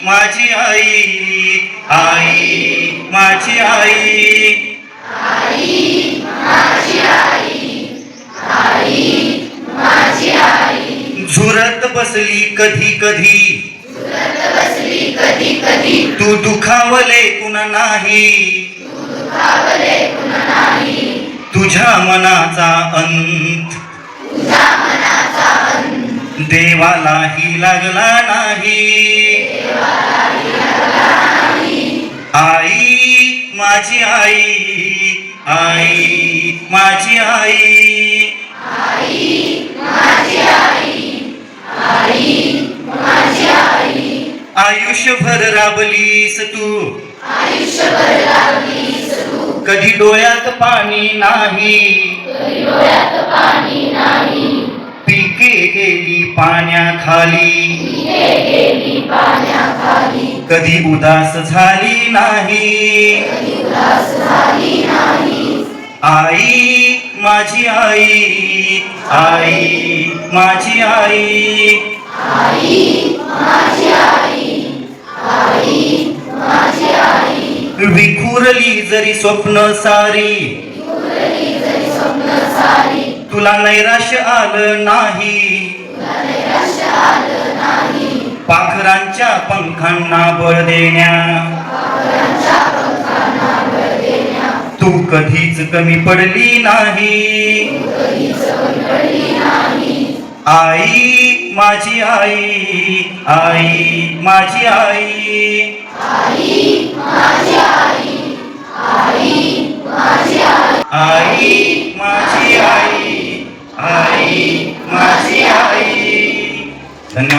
माझी आई, आई माझी आई, आई माझी आई, आई माझी आई. झुरत बसली कधी कधी, झुरत बसली कधी कधी. तू दुखावले कुणा नाही, तू दुखावले कुणा नाही. तुझ्या मनाचा अंत, तुझ्या मनाचा अंत देवालाही लागला नाही. देवालाही लागला नाही. आई माझी आई, आई माझी आई, आई माझी आई, आई माझी आई. आयुष्यभर राबलीस तू, आयुष्यभर लागलीस तू. कधी डोळ्यात पाणी नाही, कधी डोळ्यात पाणी नाही. पिके गेली पाण्याखाली, पिके गेली पाण्याखाली. कधी उदास झाली नाही. कधी उदास झाली नाही. आई माझी आई, आई माझी आई, आई माझी आई, आई माझी आई. विखुरली जरी स्वप्न सारी, विखुरली जरी स्वप्न सारी. तुला नैराश्य आलं नाही. तुला नैराश्य आलं नाही. पाखरांच्या पंखांना बळ देण्या, पाखरांच्या पंखांना बळ देण्या. तू कधीच कमी पडली नाही. कधीच कमी पडली नाही. आई माझी आई, आई माझी आई, आई माझी आई, आई माझी आई. आई माझी आई, आई माझी आई. धन्यवाद.